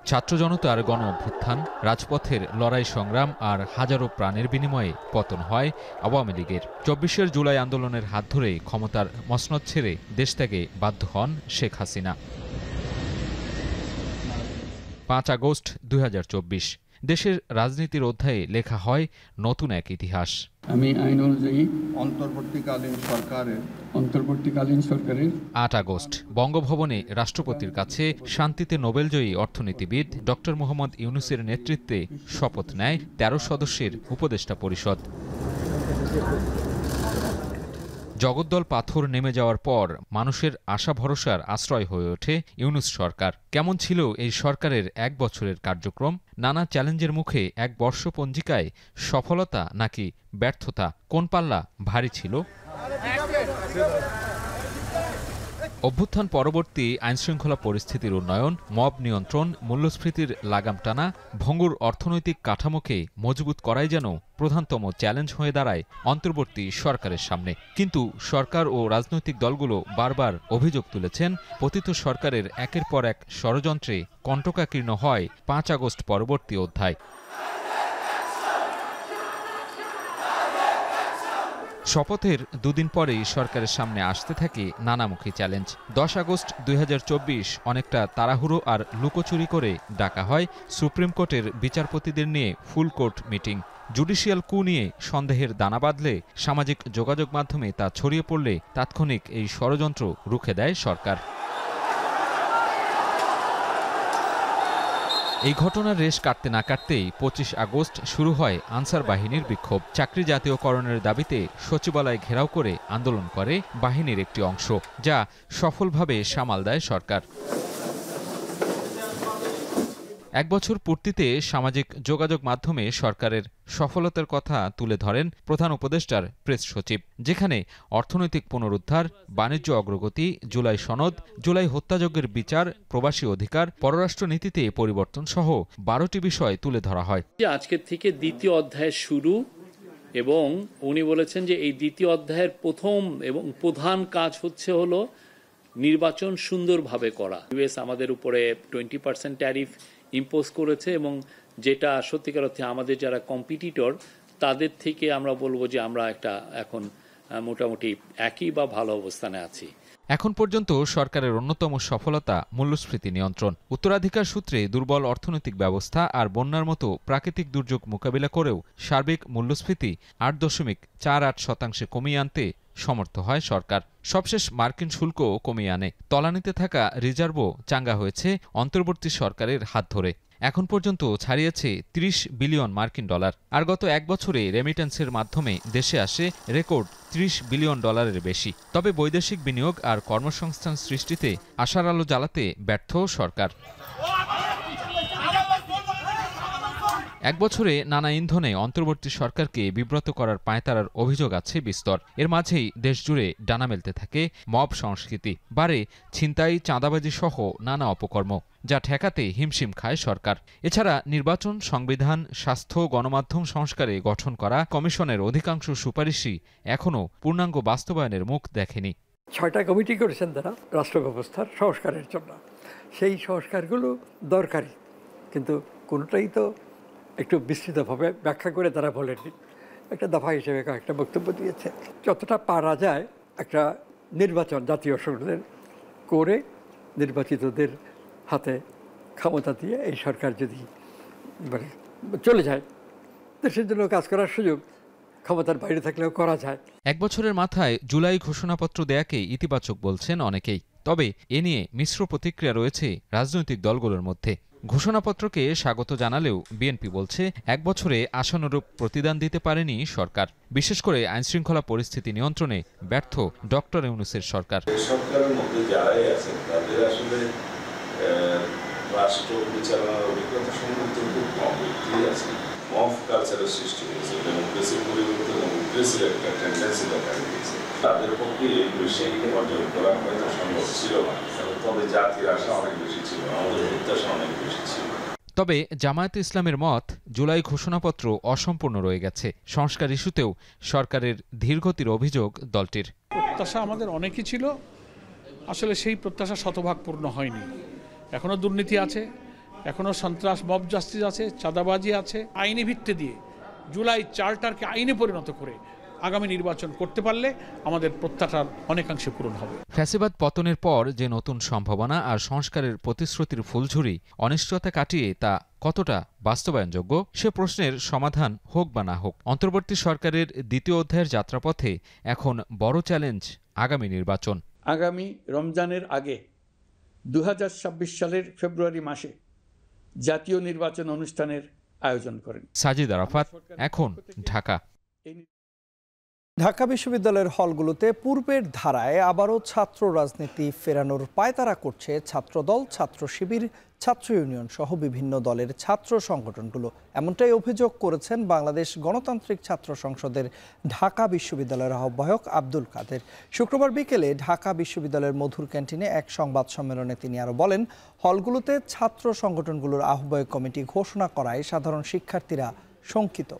Speaker 22: ছাত্র জনতার গণ অভ্যুত্থান, রাজপথের লড়াই সংগ্রাম আর হাজারো প্রাণের বিনিময়ে পতন হয় আওয়ামী লীগের। 24 জুলাই আন্দোলনের হাত ধরে ক্ষমতার মসনদ ছেড়ে দেশ ত্যাগে বাধ্য হন শেখ হাসিনা। 5 আগস্ট 2024 দেশের রাজনীতির অধ্যায়ে লেখা হয় নতুন এক ইতিহাস।
Speaker 23: আমি আইন অনুযায়ী
Speaker 21: অন্তর্বর্তীকালীন সরকারের
Speaker 22: 8 আগস্ট বঙ্গভবনে রাষ্ট্রপতির কাছে শান্তিতে নোবেলজয়ী অর্থনীতিবিদ ডক্টর মোহাম্মদ ইউনূসের নেতৃত্বে শপথ নেয় 13 সদস্যের উপদেষ্টা পরিষদ। জগদ্দল পাথর নেমে যাওয়ার পর মানুষের আশা ভরসার আশ্রয় হয়ে ওঠে ইউনূস সরকার। কেমন ছিল এই সরকারের 1 বছরের কার্যক্রম? নানা চ্যালেঞ্জের মুখে 1 বর্ষ পঞ্জিকায় সফলতা নাকি ব্যর্থতা, কোন পাল্লা ভারী ছিল? অভ্যুত্থান পরবর্তী আইনশৃঙ্খলা পরিস্থিতির উন্নয়ন, মব নিয়ন্ত্রণ, মূল্যস্ফীতির লাগাম টানা, ভঙ্গুর অর্থনৈতিক কাঠামোকে মজবুত করাই যেন প্রধানতম চ্যালেঞ্জ হয়ে দাঁড়ায় অন্তর্বর্তী সরকারের সামনে। কিন্তু সরকার ও রাজনৈতিক দলগুলো বারবার অভিযোগ তুলেছেন, পতিত সরকারের একের পর এক ষড়যন্ত্রে কণ্টকাকীর্ণ হয় 5 আগস্ট পরবর্তী অধ্যায়। শপথের দুদিন পরেই সরকারের সামনে আসতে থাকে নানামুখী চ্যালেঞ্জ। 10 আগস্ট 2024 অনেকটা তাড়াহুড়ো আর লুকোচুরি করে ডাকা হয় সুপ্রিম কোর্টের বিচারপতিদের নিয়ে ফুল কোর্ট মিটিং। জুডিশিয়াল কু নিয়ে সন্দেহের দানা বাঁধলে সামাজিক যোগাযোগ মাধ্যমে তা ছড়িয়ে পড়লে তাৎক্ষণিক এই ষড়যন্ত্র রুখে দেয় সরকার। এই ঘটনার রেশ কাটতে না কাটতেই 25 আগস্ট শুরু হয় আনসার বাহিনীর বিক্ষোভ। চাকরি জাতীয়করণের দাবিতে সচিবালয় ঘেরাও করে আন্দোলন করে বাহিনীর একটি অংশ, যা সফলভাবে সামাল দেয় সরকার। 1 বছর পূর্তিতে সামাজিক যোগাযোগ মাধ্যমে সরকারের সফলতার কথা তুলে ধরেন প্রধান উপদেষ্টার প্রেস সচিব, যেখানে অর্থনৈতিক পুনরুদ্ধার, বাণিজ্য অগ্রগতি, জুলাই সনদ, জুলাই হত্যাযজ্ঞের বিচার, প্রবাসী অধিকার, পররাষ্ট্রনীতিতে পরিবর্তন সহ 12টি বিষয় তুলে ধরা হয়।
Speaker 24: আজকের থেকে দ্বিতীয় অধ্যায়ের শুরু, এবং উনি বলেছেন যে এই দ্বিতীয় অধ্যায়ের প্রথম এবং প্রধান কাজ হলো নির্বাচন সুন্দরভাবে করা। ইউএস আমাদের উপরে 20% ট্যারিফ ইম্পোজ করেছে, এবং যেটা সত্যিকার অর্থে আমাদের যারা কম্পিটিটর তাদের থেকে আমরা বলবো যে আমরা এখন মোটামুটি একই বা ভালো অবস্থানে আছি।
Speaker 22: এখন পর্যন্ত সরকারের অন্যতম সফলতা মূল্যস্ফীতি নিয়ন্ত্রণ। উত্তরাধিকার সূত্রে দুর্বল অর্থনৈতিক ব্যবস্থা আর বন্যার মতো প্রাকৃতিক দুর্যোগ মোকাবিলা করেও সার্বিক মূল্যস্ফীতি 8.48% কমিয়ে আনতে সমর্থ হয় সরকার। সবশেষ মার্কিন শুল্কও কমিয়ে আনে। তলানিতে থাকা রিজার্ভও চাঙ্গা হয়েছে অন্তর্বর্তী সরকারের হাত ধরে। এখন পর্যন্ত ছাড়িয়েছে 30 বিলিয়ন মার্কিন ডলার। আর গত 1 বছরে রেমিটেন্সের মাধ্যমে দেশে আসে রেকর্ড 30 বিলিয়ন ডলারের বেশি। তবে বৈদেশিক বিনিয়োগ আর কর্মসংস্থান সৃষ্টিতে আশার আলো জ্বালাতে ব্যর্থ সরকার। 1 বছরে নানা ইন্ধনে অন্তর্বর্তী সরকারকে বিব্রত করার পায়তারার অভিযোগ আছে বিস্তর। এর মাঝেই দেশজুড়ে ডানা মেলতে থাকে মব সংস্কৃতি, বাড়ে ছিনতাই, চাঁদাবাজি সহ নানা অপকর্ম, যা ঠেকাতে হিমশিম খায় সরকার। এছাড়া নির্বাচন, সংবিধান, স্বাস্থ্য, গণমাধ্যম সংস্কারে গঠন করা কমিশনের অধিকাংশ সুপারিশই এখনও পূর্ণাঙ্গ বাস্তবায়নের মুখ দেখেনি।
Speaker 25: 6টা কমিটি করেছেন তারা রাষ্ট্র ব্যবস্থার সংস্কারের জন্য। সেই সংস্কারগুলো দরকারি, কিন্তু কোনোটাই তো একটু বিস্তৃতভাবে ব্যাখ্যা করে তারা বলেননি। একটা দফা হিসেবে একটা বক্তব্য দিয়েছে। যতটা পারা যায় একটা নির্বাচন জাতীয় সংসদের করে নির্বাচিতদের হাতে ক্ষমতা দিয়ে এই সরকার যদি চলে যায়, দেশের জন্য কাজ করার সুযোগ ক্ষমতার বাইরে থাকলেও করা যায়।
Speaker 22: 1 বছরের মাথায় জুলাই ঘোষণাপত্র দেয়াকে ইতিবাচক বলছেন অনেকেই। তবে এ নিয়ে মিশ্র প্রতিক্রিয়া রয়েছে রাজনৈতিক দলগুলোর মধ্যে। ঘোষণাপত্রকে স্বাগত জানালেও বিএনপি বলছে 1 বছরে আশানুরূপ প্রতিদান দিতে পারেনি সরকার, বিশেষ করে আইনশৃঙ্খলা পরিস্থিতি নিয়ন্ত্রণে ব্যর্থ ডক্টর ইউনূসের সরকার।
Speaker 4: সরকারের মধ্যে যারাই আছেন তাদের আসলে রাষ্ট্র পরিচালনার অভিজ্ঞতা সম্বন্ধে খুব কম ব্যক্তি আছে। মফ কালচারের সৃষ্টি হয়েছে, ডেমোক্রেসির পরিবর্তে ডেমোক্রেসির একটা টেন্ডেন্সি দেখা দিয়েছে। তাদের পক্ষে এই বিষয়কে অর্জন করা হয়তো সম্ভব ছিল না, তবে জাতির আশা অনেক বেশি ছিল, আমাদের প্রত্যাশা অনেক বেশি ছিল।
Speaker 22: তবে জামায়াতে ইসলামের মত, জুলাই ঘোষণাপত্র অসম্পূর্ণ রয়ে গেছে। সংস্কার ইস্যুতেও সরকারের ধীরগতির অভিযোগ দলটির।
Speaker 6: প্রত্যাশা আমাদের অনেকই ছিল, আসলে সেই প্রত্যাশা শতভাগ পূর্ণ হয়নি। এখনো দুর্নীতি আছে, এখনো সন্ত্রাস, মব জাস্টিস আছে, চাঁদাবাজি আছে। আইনি ভিত্তি দিয়ে জুলাই চার্টারকে আইনে পরিণত করে আগামী নির্বাচন করতে পারলে আমাদের প্রত্যাশা অনেকাংশে পূরণ হবে।
Speaker 22: ফ্যাসিবাদ পতনের পর যে নতুন সম্ভাবনা আর সংস্কারের প্রতিশ্রুতির ফুলঝুরি, অনিশ্চয়তা কাটিয়ে তা কতটা বাস্তবায়নযোগ্য সে প্রশ্নের সমাধান হোক বা না হোক, অন্তর্বর্তী সরকারের দ্বিতীয় অধ্যায়ের যাত্রাপথে এখন বড় চ্যালেঞ্জ আগামী নির্বাচন।
Speaker 7: আগামী রমজানের আগে 2026 সালের ফেব্রুয়ারি মাসে জাতীয় নির্বাচন অনুষ্ঠানের আয়োজন করেন।
Speaker 22: সাজিদ আরাফাত, এখন ঢাকা।
Speaker 2: ঢাকা বিশ্ববিদ্যালয়ের হলগুলোতে পূর্বের ধারায় আবারও ছাত্র রাজনীতি ফেরানোর পায়তারা করছে ছাত্রদল, ছাত্র শিবির, ছাত্র ইউনিয়ন সহ বিভিন্ন দলের ছাত্র সংগঠনগুলো। এমনটাই অভিযোগ করেছেন বাংলাদেশ গণতান্ত্রিক ছাত্র সংসদের ঢাকা বিশ্ববিদ্যালয়ের আহ্বায়ক আব্দুল কাদের। শুক্রবার বিকেলে ঢাকা বিশ্ববিদ্যালয়ের মধুর ক্যান্টিনে এক সংবাদ সম্মেলনে তিনি আরও বলেন, হলগুলোতে ছাত্র সংগঠনগুলোর আহ্বায়ক কমিটি ঘোষণা করায় সাধারণ শিক্ষার্থীরা শঙ্কিত।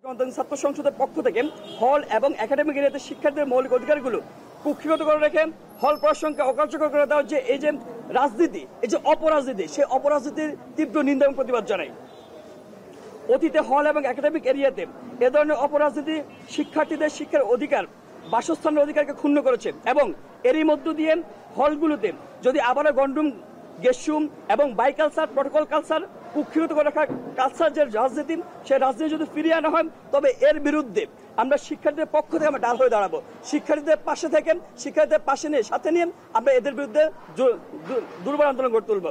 Speaker 8: গণতান্ত্রিক ছাত্র সংসদের পক্ষ থেকে হল এবং একাডেমিক এরিয়াতে শিক্ষার্থীদের মৌলিক অধিকারগুলো কুক্ষিগত করে রেখে হল প্রশাসনকে অকার্যকর করে দেওয়ার যে এই যে রাজনীতি, এই যে অপরাজনীতি, সেই অপরাজনীতির তীব্র নিন্দা এবং প্রতিবাদ জানাই। অতীতে হল এবং একাডেমিক এরিয়াতে এ ধরনের অপরাজনীতি শিক্ষার্থীদের শিক্ষার অধিকার, বাসস্থানের অধিকারকে ক্ষুণ্ণ করেছে এবং এরই মধ্য দিয়ে হলগুলোতে যদি আবারও গণরুম, গেস্ট রুম এবং বাই কালচার, প্রটোকল কালচার, কুক্ষিগত করে রাখা কালচার যে রাজনীতি, সেই রাজনীতি যদি ফিরিয়ে আনা হয় তবে এর বিরুদ্ধে আমরা শিক্ষার্থীদের পক্ষ থেকে আমরা ডাল হয়ে দাঁড়াবো। শিক্ষার্থীদের পাশে থেকে, শিক্ষার্থীদের পাশে নিয়ে, সাথে নিয়ে আমরা এদের বিরুদ্ধে দুর্বার আন্দোলন গড়ে তুলব।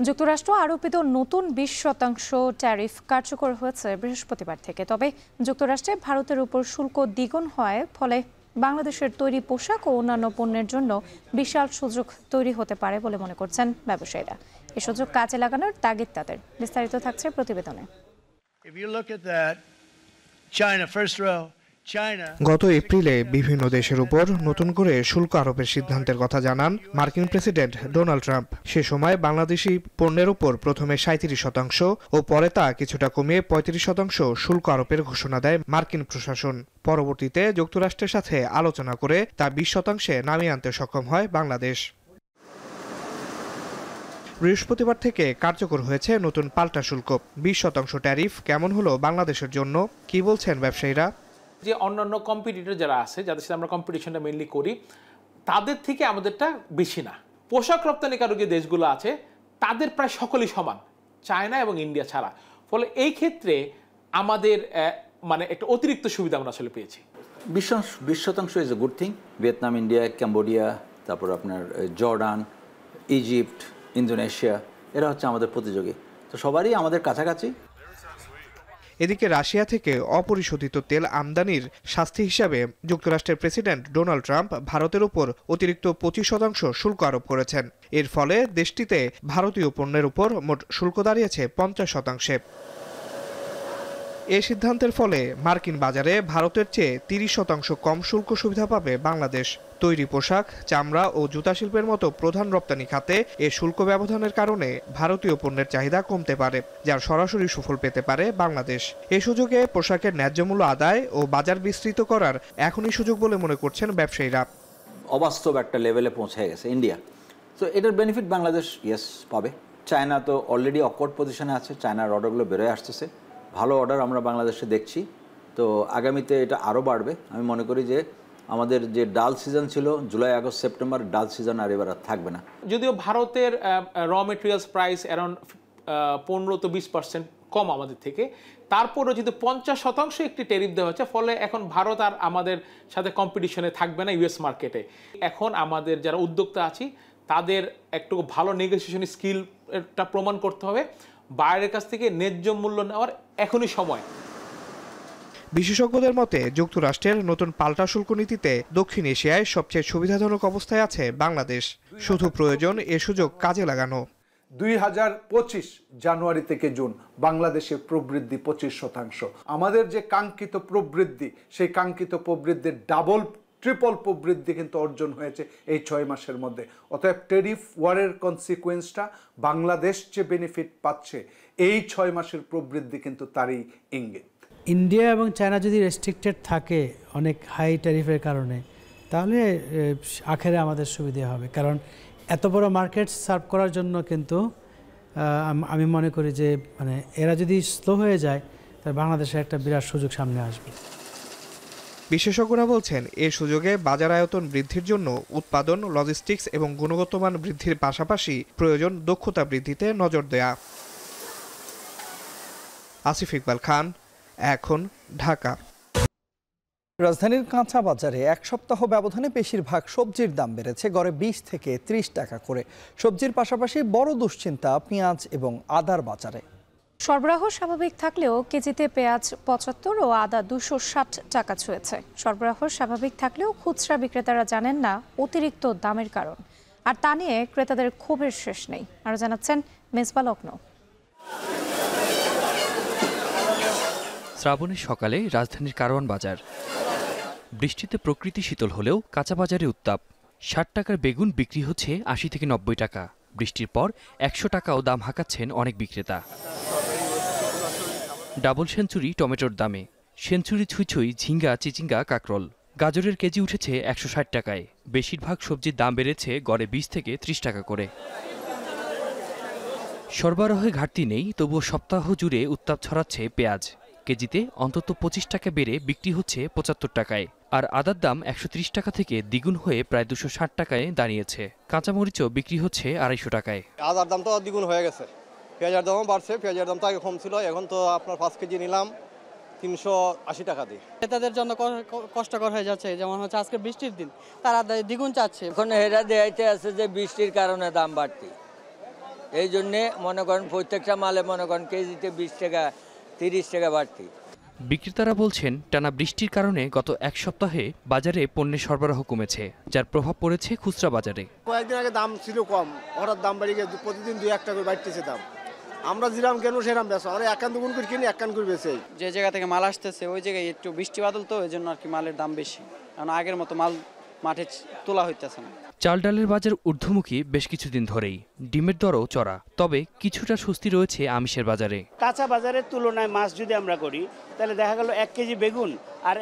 Speaker 1: যুক্তরাষ্ট্র আরোপিত নতুন 20% ট্যারিফ কার্যকর হয়েছে বৃহস্পতিবার থেকে। তবে যুক্তরাষ্ট্রে ভারতের উপর শুল্ক দ্বিগুণ হয় ফলে বাংলাদেশের তৈরি পোশাক ও অন্যান্য পণ্যের জন্য বিশাল সুযোগ তৈরি হতে পারে বলে মনে করছেন ব্যবসায়ীরা। এই সুযোগ কাজে লাগানোর তাগিদ তাদের। বিস্তারিত থাকছে প্রতিবেদনে।
Speaker 23: গত এপ্রিলে বিভিন্ন দেশের উপর নতুন করে শুল্ক আরোপের সিদ্ধান্তের কথা জানান মার্কিন প্রেসিডেন্ট ডোনাল্ড ট্রাম্প। সে সময় বাংলাদেশি পণ্যের উপর প্রথমে 37% ও পরে তা কিছুটা কমিয়ে 35% শুল্ক আরোপের ঘোষণা দেয় মার্কিন প্রশাসন। পরবর্তীতে যুক্তরাষ্ট্রের সাথে আলোচনা করে তা 20% নামিয়ে আনতে সক্ষম হয় বাংলাদেশ। বৃহস্পতিবার থেকে কার্যকর হয়েছে নতুন পাল্টা শুল্ক। 20% ট্যারিফ কেমন হলো বাংলাদেশের জন্য, কি বলছেন ব্যবসায়ীরা?
Speaker 26: যে অন্যান্য কম্পিটিটর যারা আছে, যাদের সাথে আমরা কম্পিটিশনটা মেইনলি করি, তাদের থেকে আমাদেরটা বেশি না। পোশাক রপ্তানিকারক যে দেশগুলো আছে তাদের প্রায় সকলেই সমান, চায়না এবং ইন্ডিয়া ছাড়া। ফলে এই ক্ষেত্রে আমাদের মানে একটা অতিরিক্ত সুবিধা আমরা আসলে পেয়েছি।
Speaker 27: 20% is a good thing. Vietnam, India, Cambodia, তারপর আপনার জর্ডান, ইজিপ্ট, ইন্দোনেশিয়া, এরা হচ্ছে আমাদের প্রতিযোগী, তো সবারই আমাদের কাছাকাছি।
Speaker 23: এদিকে রাশিয়া থেকে অপরিশোধিত তেল আমদানির শাস্তি হিসাবে যুক্তরাষ্ট্রের প্রেসিডেন্ট ডোনাল্ড ট্রাম্প ভারতের উপর অতিরিক্ত 25% শুল্ক আরোপ করেছেন। এর ফলে দেশটিতে ভারতীয় পণ্যের উপর মোট শুল্ক দাঁড়িয়েছে 50%। এই সিদ্ধান্তের ফলে মার্কিন বাজারে ভারতের চেয়ে 30% কম শুল্ক সুবিধা পাবে বাংলাদেশ। তৈরি পোশাক, চামড়া ও জুতা শিল্পের মতো প্রধান রপ্তানি খাতে এ শুল্ক ব্যবধানের কারণে ভারতীয় পণ্যের চাহিদা কমতে পারে, যার সরাসরি সুফল পেতে পারে বাংলাদেশ। এ সুযোগে পোশাকের ন্যায্য মূল্য আদায় ও বাজার বিস্তৃত করার এখনই সুযোগ বলে মনে করছেন ব্যবসায়ীরা।
Speaker 27: অবাস্তব একটা লেভেলে পৌঁছে গেছে ইন্ডিয়া, তো এটার বেনিফিট বাংলাদেশ ইয়েস পাবে। চায়না তো অলরেডি অকওয়ার্ড পজিশনে আছে, চায়নার অর্ডারগুলো বেরোয় আসতেছে, ভালো অর্ডার আমরা বাংলাদেশে দেখছি। তো আগামীতে এটা আরও বাড়বে। আমি মনে করি যে আমাদের যে ডাল সিজন ছিল জুলাই, আগস্ট, সেপ্টেম্বর, ডাল সিজন আর এবার থাকবে না।
Speaker 26: যদিও ভারতের raw materials price around 15 to 20% কম আমাদের থেকে, তারপরও যদি 50% একটি ট্যারিফ দেওয়া হচ্ছে, ফলে এখন ভারত আর আমাদের সাথে কম্পিটিশনে থাকবে না ইউএস মার্কেটে। এখন আমাদের যারা উদ্যোক্তা আছি তাদের একটু ভালো নেগোসিয়েশন স্কিলটা প্রমাণ করতে হবে, বাইরের কাছ থেকে ন্যায্য মূল্য নেওয়ার এখনই সময়।
Speaker 23: বিশেষজ্ঞদের মতে যুক্তরাষ্ট্রের নতুন পাল্টা শুল্ক নীতিতে দক্ষিণ এশিয়ায় সবচেয়ে সুবিধাজনক অবস্থায় আছে বাংলাদেশ। শুধু প্রয়োজন এ সুযোগ কাজে লাগানো।
Speaker 3: 2025 জানুয়ারি থেকে জুন বাংলাদেশের প্রবৃদ্ধি 25%। আমাদের যে কাঙ্ক্ষিত প্রবৃদ্ধি, সেই কাঙ্ক্ষিত প্রবৃদ্ধির ডাবল ট্রিপল প্রবৃদ্ধি কিন্তু অর্জন হয়েছে এই 6 মাসের মধ্যে। অতএব ট্যারিফ ওয়ারের কনসিকুয়েন্সটা বাংলাদেশ যে বেনিফিট পাচ্ছে, এই 6 মাসের প্রবৃদ্ধি কিন্তু তারই ইঙ্গিত।
Speaker 5: ইন্ডিয়া এবং চায়না যদি রেস্ট্রিক্টেড থাকে অনেক হাই ট্যারিফের কারণে, তাহলে আখেরে আমাদের সুবিধা হবে, কারণ এত বড় মার্কেট সার্ভ করার জন্য কিন্তু আমি মনে করি যে মানে এরা যদি স্লো হয়ে যায় তাহলে বাংলাদেশের একটা বিরাট সুযোগ সামনে আসবে।
Speaker 23: বিশেষজ্ঞরা বলছেন এই সুযোগে বাজার আয়তন বৃদ্ধির জন্য উৎপাদন, লজিস্টিক্স এবং গুণগত মান বৃদ্ধির পাশাপাশি প্রয়োজন দক্ষতা বৃদ্ধিতে নজর দেয়া। আসিফ ইকবাল খান, এখন, ঢাকা।
Speaker 2: রাজধানীর কাঁচা বাজারে এক সপ্তাহ ব্যবধানে বেশিরভাগ সবজির দাম বেড়েছে গড়ে 20 থেকে 30 টাকা করে। সবজির পাশাপাশি বড় দুশ্চিন্তা পেঁয়াজ এবং আদার বাজারে।
Speaker 1: সরবরাহ স্বাভাবিক থাকলেও কেজিতে পেঁয়াজ 75 ও আদা 260 টাকা ছুঁয়েছে। সরবরাহ স্বাভাবিক থাকলেও খুচরা বিক্রেতারা জানেন না অতিরিক্ত দামের কারণ, আর তা নিয়ে ক্রেতাদের ক্ষোভের শেষ নেই। আরো জানাচ্ছেন মেজবা লগ্ন।
Speaker 9: শ্রাবণের সকালে রাজধানীর কারওয়ান বাজার। বৃষ্টিতে প্রকৃতি শীতল হলেও কাঁচা বাজারে উত্তাপ। 60 টাকার বেগুন বিক্রি হচ্ছে 80 থেকে 90 টাকা। বৃষ্টির পর 100 টাকাও দাম হাঁকাচ্ছেন অনেক বিক্রেতা। ডাবল সেঞ্চুরি টমেটোর দামে, সেঞ্চুরি ছুঁই ঝিঙ্গা, চিচিঙ্গা, কাকরোল। গাজরের কেজি উঠেছে 160 টাকায়। বেশিরভাগ সবজির দাম বেড়েছে গড়ে 20 থেকে 30 টাকা করে। সরবরাহে ঘাটতি নেই, তবুও সপ্তাহ জুড়ে উত্তাপ ছড়াচ্ছে পেঁয়াজ। কেজিতে অন্তত 25 টাকা বেড়ে বিক্রি হচ্ছে 75 টাকায়। আর আদার দাম 130 টাকা থেকে দ্বিগুণ হয়ে প্রায় 260 টাকায় দাঁড়িয়েছে। কাঁচামরিচও বিক্রি হচ্ছে 250 টাকায়।
Speaker 10: আদার দাম তো দ্বিগুণ হয়ে গেছে, পেঁয়াজের দামও বাড়ছে। পেঁয়াজের দাম তো আগে কম ছিল, এখন তো আপনার 5 কেজি নিলাম 380 টাকা দিয়ে।
Speaker 11: ক্রেতাদের জন্য কষ্টকর হয়ে যাচ্ছে, যেমন হচ্ছে আজকে বৃষ্টির দিন, তারা দ্বিগুণ চাচ্ছে।
Speaker 12: এখন এরা দেখাইতে আছে যে বৃষ্টির কারণে দাম বাড়তি, এই জন্যে মনে করেন প্রত্যেকটা মালে মনে করেন কেজিতে 20 টাকা 30 টাকা বাড়তি।
Speaker 9: বিক্রেতারা বলছেন টানা বৃষ্টির কারণে গত এক সপ্তাহে বাজারে পণ্যের সরবরাহ কমেছে, যার প্রভাব পড়েছে খুচরা বাজারে।
Speaker 10: কয়েকদিন আগে দাম ছিল কম, হঠাৎ দাম বাড়ি গিয়ে প্রতিদিন 2-1 টাকা করে বাড়তেছে দাম। আমরা যেরাম কেন সেরাম বেচা, আমরা 1 কান 2 গুণ করে কিনি, 1 কান করে বেচে।
Speaker 11: যে জায়গা থেকে মাল আসতেছে ওই জায়গায় একটু বৃষ্টি বাদল, তো এই জন্য আর কি মালের দাম বেশি, কারণ আগের মতো মাল মাঠে তোলা হইতেছে না।
Speaker 9: চাল ডালের বাজার ঊর্ধ্বমুখী বেশ কিছুদিন ধরেই। ডিমের দরও চড়া, তবে কিছুটা স্বস্তি রয়েছে আমিষের বাজারে।
Speaker 14: কাঁচা বাজারের তুলনায় মাছ যদি আমরা করি তাহলে দেখা গেল 1 কেজি বেগুন আর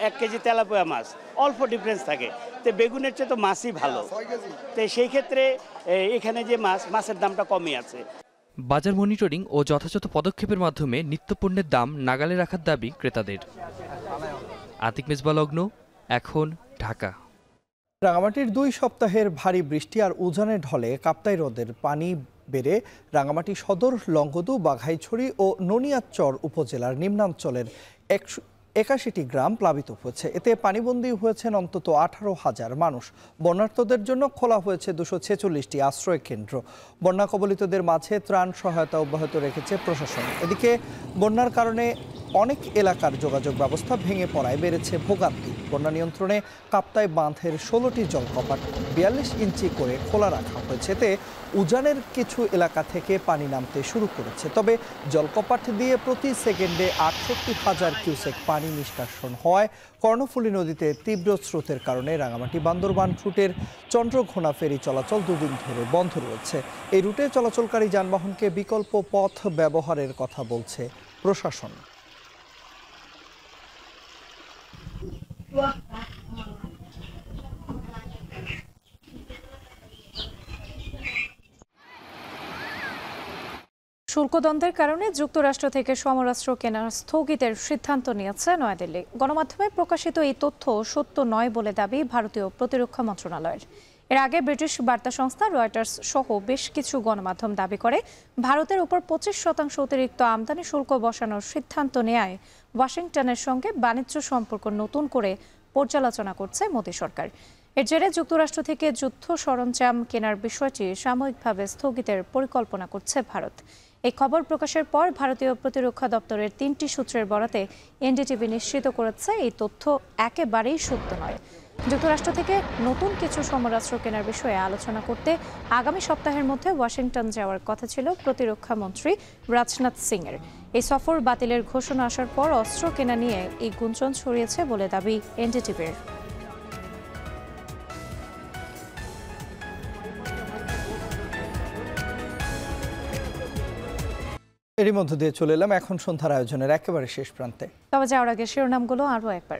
Speaker 14: 1 কেজি তেলাপিয়া মাছ অল্প ডিফারেন্স থাকে, তো বেগুনের চেয়ে তো মাছই ভালো। তো সেই ক্ষেত্রে এখানে যে মাছের দামটা কমই আছে।
Speaker 9: বাজার মনিটরিং ও যথাযথ পদক্ষেপের মাধ্যমে নিত্যপণ্যের দাম নাগালে রাখার দাবি ক্রেতাদের। আতিক মেজবা লগ্ন, এখন, ঢাকা।
Speaker 2: রাঙামাটির 2 সপ্তাহের ভারী বৃষ্টি আর উজানের ঢলে কাপ্তাই হ্রদের পানি বেড়ে রাঙামাটি সদর, লংগদু, বাঘাইছড়ি ও ননিয়াচর উপজেলার নিম্নাঞ্চলের 81টি গ্রাম প্লাবিত হয়েছে। এতে পানিবন্দী হয়েছেন অন্তত 18,000 মানুষ। বন্যার্তদের জন্য খোলা হয়েছে 246টি আশ্রয় কেন্দ্র। বন্যা কবলিতদের মাঝে ত্রাণ সহায়তা অব্যাহত রেখেছে প্রশাসন। এদিকে বন্যার কারণে অনেক এলাকার যোগাযোগ ব্যবস্থা ভেঙে পড়ায় বেড়েছে ভোগান্তি। বন্যা নিয়ন্ত্রণে কাপ্তাই বাঁধের 16টি জলকপাট 42 ইঞ্চি করে খোলা রাখা হয়েছে। এতে উজানের কিছু এলাকা থেকে পানি নামতে শুরু করেছে। তবে জলকপাট দিয়ে প্রতি সেকেন্ডে 68,000 কিউসেক পানি নিষ্কাশন হওয়ায় কর্ণফুলী নদীতে তীব্র স্রোতের কারণে রাঙামাটি বান্দরবান রুটের চন্দ্রঘোনা ফেরি চলাচল 2 দিন ধরে বন্ধ রয়েছে। এই রুটে চলাচলকারী যানবাহনকে বিকল্প পথ ব্যবহারের কথা বলছে প্রশাসন।
Speaker 1: শুল্কদ্বন্দ্বের কারণে যুক্তরাষ্ট্র থেকে সমরাস্ত্র কেনার স্থগিতের সিদ্ধান্ত নিয়েছে নয়াদিল্লি। গণমাধ্যমে প্রকাশিত এই তথ্য সত্য নয় বলে দাবি ভারতীয় প্রতিরক্ষা মন্ত্রণালয়ের। এর আগে ব্রিটিশ বার্তা সংস্থা রয়টার্স সহ বেশ কিছু গণমাধ্যম দাবি করে ভারতের উপর 25% অতিরিক্ত আমদানি শুল্ক বসানোর সিদ্ধান্ত নেয় ওয়াশিংটনের সঙ্গে বাণিজ্য সম্পর্ক নতুন করে পর্যালোচনা করছে মোদী সরকার। এর জেরে যুক্তরাষ্ট্র থেকে যুদ্ধ সরঞ্জাম কেনার বিষয়টি সাময়িকভাবে স্থগিতের পরিকল্পনা করছে ভারত। এই খবর প্রকাশের পর ভারতীয় প্রতিরক্ষা দপ্তরের 3টি সূত্রের বরাতে এনডিটিভি নিশ্চিত করেছে এই তথ্য একেবারেই সত্য নয়। যুক্তরাষ্ট্র থেকে নতুন কিছু সমরাস্ত্র কেনার বিষয়ে আলোচনা করতে আগামী সপ্তাহের মধ্যে ওয়াশিংটন যাওয়ার কথা ছিল প্রতিরক্ষা মন্ত্রী রাজনাথ সিংয়ের। এই সফর বাতিলের ঘোষণা আসার পর অস্ত্র কেনা নিয়ে এই গুঞ্জন ছড়িয়েছে বলে দাবি এনডিটিভির।
Speaker 2: এরই মধ্য দিয়ে চলে এলাম এখন সন্ধ্যার আয়োজনের একেবারে শেষ প্রান্তে।
Speaker 1: তবে যাওয়ার আগে শিরোনামগুলো আরও একবার।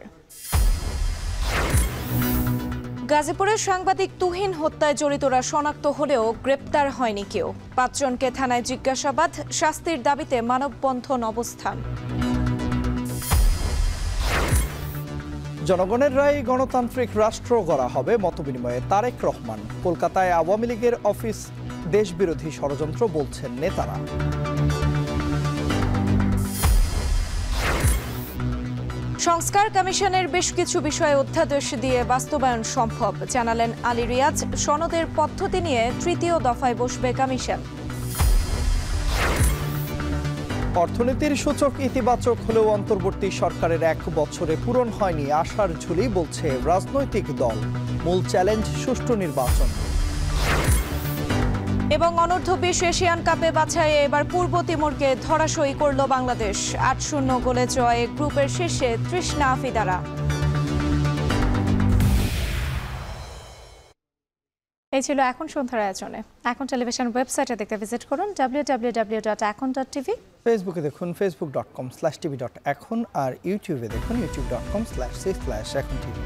Speaker 1: গাজীপুরের সাংবাদিক তুহিন হত্যায় জড়িতরা শনাক্ত হলেও গ্রেপ্তার হয়নি কেউ। 5 জনকে থানায় জিজ্ঞাসাবাদ, শাস্তির দাবিতে মানববন্ধন অবস্থান।
Speaker 2: জনগণের রায় গণতান্ত্রিক রাষ্ট্র গড়া হবে মতবিনিময়ে তারেক রহমান। কলকাতায় আওয়ামী লীগের অফিস দেশবিরোধী ষড়যন্ত্র বলছেন নেতারা।
Speaker 1: সংস্কার কমিশনের বেশ কিছু বিষয়ে অধ্যাদেশ দিয়ে বাস্তবায়ন সম্ভব, জানালেন আলী রিয়াজ। সনদের পদ্ধতি নিয়ে 3য় দফায় বসবে কমিশন।
Speaker 2: অর্থনীতির সূচক ইতিবাচক হলেও অন্তর্বর্তী সরকারের 1 বছরে পূরণ হয়নি আশার ঝুলি, বলছে রাজনৈতিক দল। মূল চ্যালেঞ্জ সুষ্ঠু নির্বাচন।
Speaker 1: এবং অনূর্ধ্ব-20 এশিয়ান কাপে বাছাইয়ে এবার পূর্ব তিমুরকে ধরাশয়ী করল বাংলাদেশ। 8-0 গোলে জয়ে গ্রুপের শীর্ষে তৃষ্ণা আফিদারা। এই ছিল এখন সন্ধ্যার আয়োজনে। এখন টেলিভিশন ওয়েবসাইটে দেখতে ভিজিট করুন www.ekon.tv।
Speaker 2: ফেসবুকে দেখুন facebook.com/tv.ekon আর ইউটিউবে দেখুন youtube.com/ekontv।